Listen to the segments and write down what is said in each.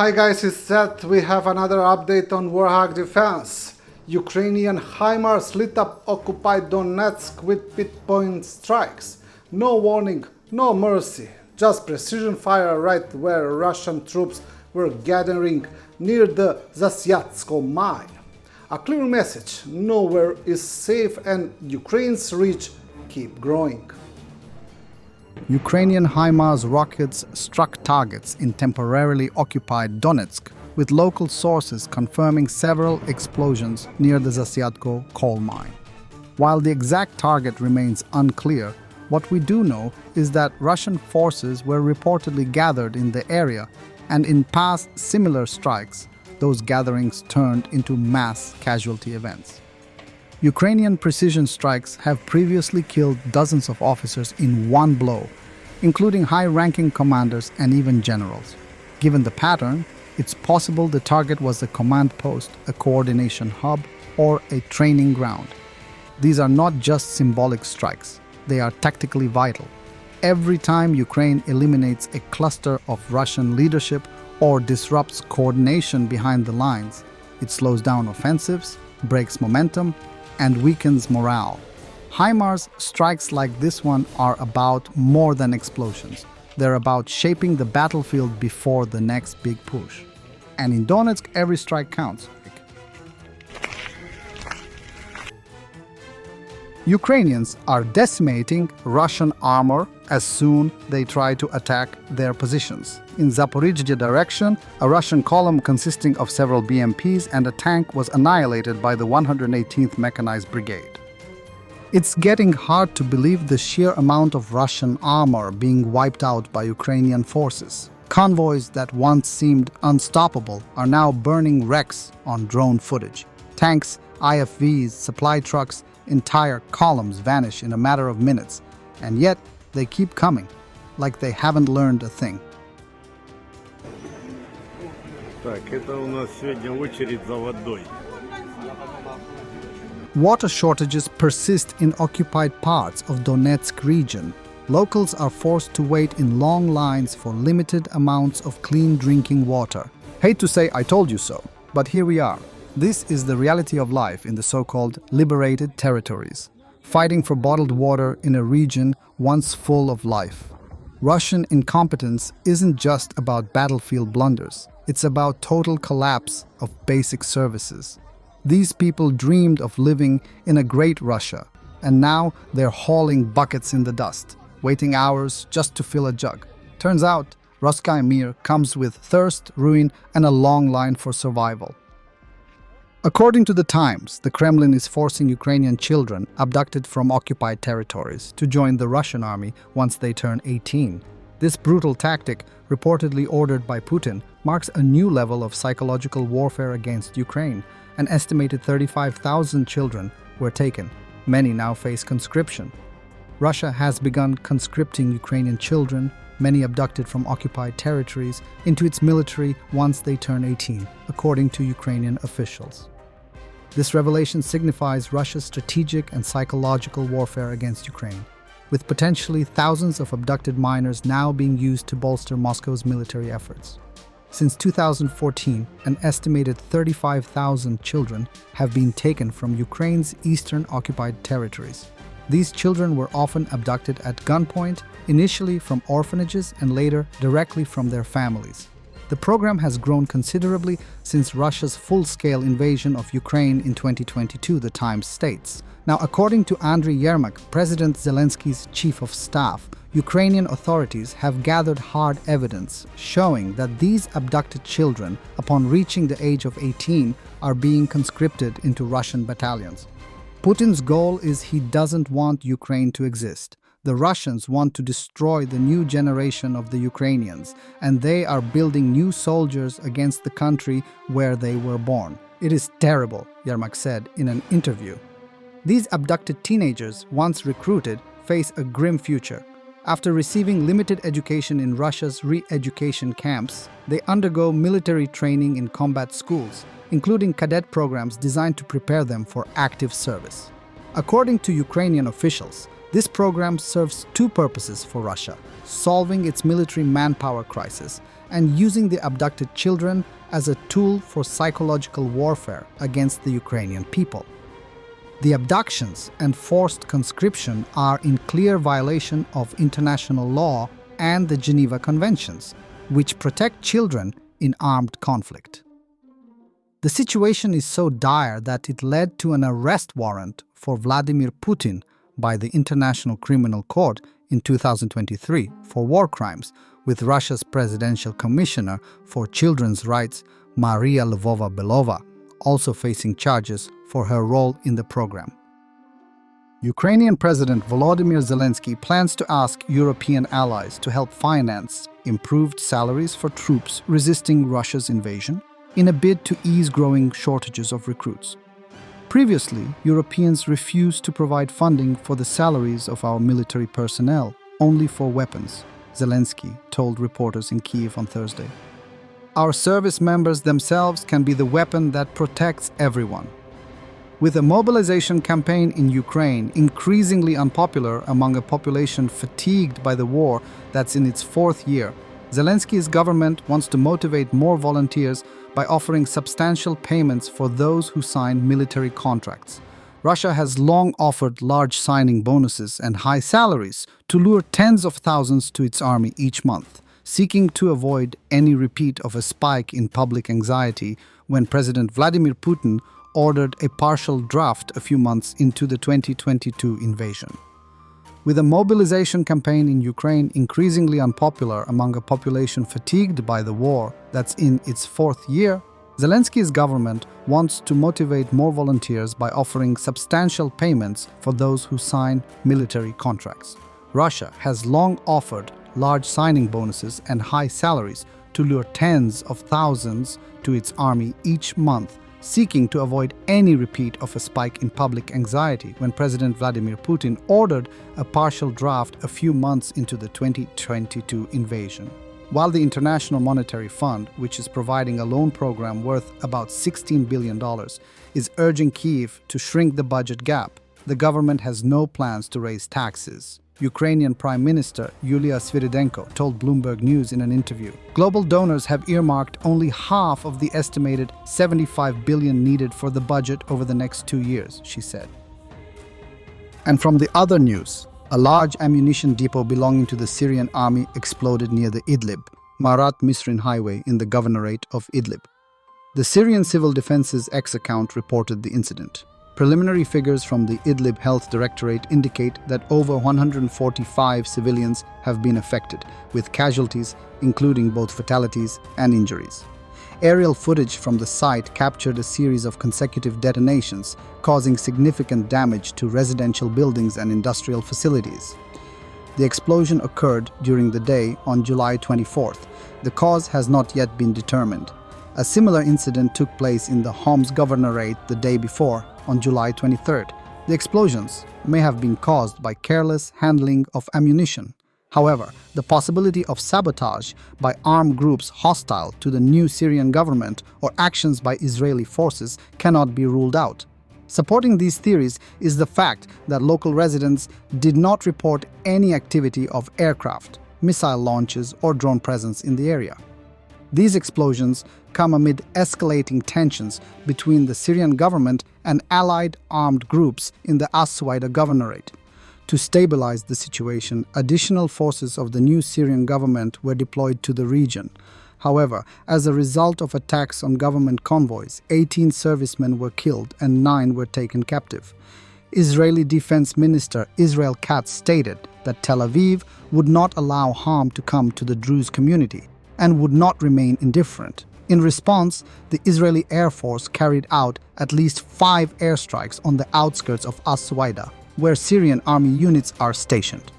Hi guys, it's Seth. We have another update on Warthog Defense. Ukrainian Himars lit up occupied Donetsk with pinpoint strikes. No warning, no mercy, just precision fire right where Russian troops were gathering near the Zasyatsko mine. A clear message: nowhere is safe and Ukraine's reach keep growing. Ukrainian Himars rockets struck targets in temporarily occupied Donetsk, with local sources confirming several explosions near the Zasyatko coal mine. While the exact target remains unclear, what we do know is that Russian forces were reportedly gathered in the area, and in past similar strikes, those gatherings turned into mass casualty events. Ukrainian precision strikes have previously killed dozens of officers in one blow, including high-ranking commanders and even generals. Given the pattern, it's possible the target was a command post, a coordination hub, or a training ground. These are not just symbolic strikes, they are tactically vital. Every time Ukraine eliminates a cluster of Russian leadership or disrupts coordination behind the lines, it slows down offensives, breaks momentum, and weakens morale. Himars strikes like this one are about more than explosions. They're about shaping the battlefield before the next big push. And in Donetsk, every strike counts. Ukrainians are decimating Russian armor as soon they try to attack their positions. In Zaporizhzhia direction, a Russian column consisting of several BMPs and a tank was annihilated by the 118th Mechanized Brigade. It's getting hard to believe the sheer amount of Russian armor being wiped out by Ukrainian forces. Convoys that once seemed unstoppable are now burning wrecks on drone footage. Tanks, IFVs, supply trucks, entire columns vanish in a matter of minutes, and yet they keep coming, like they haven't learned a thing. Так, это у нас сегодня очередь за водой. Water shortages persist in occupied parts of Donetsk region. Locals are forced to wait in long lines for limited amounts of clean drinking water. Hate to say I told you so, but here we are. This is the reality of life in the so-called liberated territories, fighting for bottled water in a region once full of life. Russian incompetence isn't just about battlefield blunders, it's about total collapse of basic services. These people dreamed of living in a great Russia, and now they're hauling buckets in the dust, waiting hours just to fill a jug. Turns out, Ruskaya Mir comes with thirst, ruin, and a long line for survival. According to the Times, the Kremlin is forcing Ukrainian children abducted from occupied territories to join the Russian army once they turn 18. This brutal tactic, reportedly ordered by Putin, marks a new level of psychological warfare against Ukraine. An estimated 35,000 children were taken. Many now face conscription. Russia has begun conscripting Ukrainian children, many abducted from occupied territories, into its military once they turn 18, according to Ukrainian officials. This revelation signifies Russia's strategic and psychological warfare against Ukraine, with potentially thousands of abducted minors now being used to bolster Moscow's military efforts. Since 2014, an estimated 35,000 children have been taken from Ukraine's eastern occupied territories. These children were often abducted at gunpoint, initially from orphanages and later directly from their families. The program has grown considerably since Russia's full-scale invasion of Ukraine in 2022, the Times states. Now, according to Andriy Yermak, President Zelensky's chief of staff, Ukrainian authorities have gathered hard evidence showing that these abducted children, upon reaching the age of 18, are being conscripted into Russian battalions. Putin's goal is he doesn't want Ukraine to exist. The Russians want to destroy the new generation of the Ukrainians, and they are building new soldiers against the country where they were born. It is terrible, Yermak said in an interview. These abducted teenagers, once recruited, face a grim future. After receiving limited education in Russia's re-education camps, they undergo military training in combat schools, including cadet programs designed to prepare them for active service. According to Ukrainian officials, this program serves two purposes for Russia: solving its military manpower crisis and using the abducted children as a tool for psychological warfare against the Ukrainian people. The abductions and forced conscription are in clear violation of international law and the Geneva Conventions, which protect children in armed conflict. The situation is so dire that it led to an arrest warrant for Vladimir Putin by the International Criminal Court in 2023 for war crimes, with Russia's Presidential Commissioner for Children's Rights, Maria Lvova-Belova, also facing charges for her role in the program. Ukrainian President Volodymyr Zelensky plans to ask European allies to help finance improved salaries for troops resisting Russia's invasion in a bid to ease growing shortages of recruits. Previously, Europeans refused to provide funding for the salaries of our military personnel, only for weapons, Zelensky told reporters in Kyiv on Thursday. Our service members themselves can be the weapon that protects everyone. With a mobilization campaign in Ukraine increasingly unpopular among a population fatigued by the war that's in its fourth year, Zelensky's government wants to motivate more volunteers by offering substantial payments for those who sign military contracts. Russia has long offered large signing bonuses and high salaries to lure tens of thousands to its army each month, seeking to avoid any repeat of a spike in public anxiety when President Vladimir Putin ordered a partial draft a few months into the 2022 invasion. With a mobilization campaign in Ukraine increasingly unpopular among a population fatigued by the war that's in its fourth year, Zelensky's government wants to motivate more volunteers by offering substantial payments for those who sign military contracts. Russia has long offered large signing bonuses and high salaries to lure tens of thousands to its army each month, seeking to avoid any repeat of a spike in public anxiety when President Vladimir Putin ordered a partial draft a few months into the 2022 invasion. While the International Monetary Fund, which is providing a loan program worth about $16 billion, is urging Kyiv to shrink the budget gap, the government has no plans to raise taxes. Ukrainian Prime Minister Yulia Sviridenko told Bloomberg News in an interview, "Global donors have earmarked only half of the estimated $75 billion needed for the budget over the next 2 years," she said. And from the other news, a large ammunition depot belonging to the Syrian army exploded near the Idlib, Marat Misrin highway in the governorate of Idlib. The Syrian Civil Defense's X account reported the incident. Preliminary figures from the Idlib Health Directorate indicate that over 145 civilians have been affected, with casualties including both fatalities and injuries. Aerial footage from the site captured a series of consecutive detonations, causing significant damage to residential buildings and industrial facilities. The explosion occurred during the day on July 24th. The cause has not yet been determined. A similar incident took place in the Homs Governorate the day before, on July 23rd. The explosions may have been caused by careless handling of ammunition. However, the possibility of sabotage by armed groups hostile to the new Syrian government or actions by Israeli forces cannot be ruled out. Supporting these theories is the fact that local residents did not report any activity of aircraft, missile launches, or drone presence in the area. These explosions come amid escalating tensions between the Syrian government and allied armed groups in the As-Suwaida Governorate. To stabilize the situation, additional forces of the new Syrian government were deployed to the region. However, as a result of attacks on government convoys, 18 servicemen were killed and 9 were taken captive. Israeli Defense Minister Israel Katz stated that Tel Aviv would not allow harm to come to the Druze community and would not remain indifferent. In response, the Israeli Air Force carried out at least 5 airstrikes on the outskirts of As-Suwaida, where Syrian army units are stationed.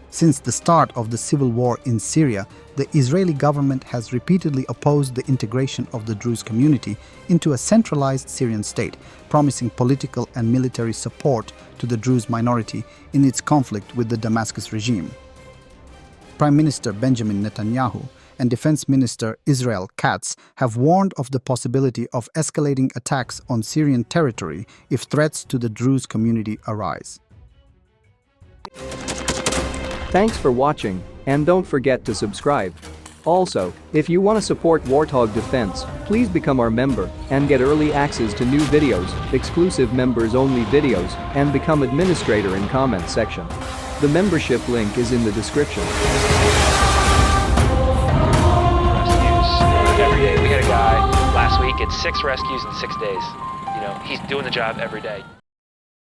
Since the start of the civil war in Syria, the Israeli government has repeatedly opposed the integration of the Druze community into a centralized Syrian state, promising political and military support to the Druze minority in its conflict with the Damascus regime. Prime Minister Benjamin Netanyahu and Defense Minister Israel Katz have warned of the possibility of escalating attacks on Syrian territory if threats to the Druze community arise. Thanks for watching, and don't forget to subscribe. Also, if you want to support Warthog Defense, please become our member and get early access to new videos, exclusive members-only videos, and become administrator in comment section. The membership link is in the description. Rescues every day. We had a guy last week at 6 rescues in 6 days. You know, he's doing the job every day.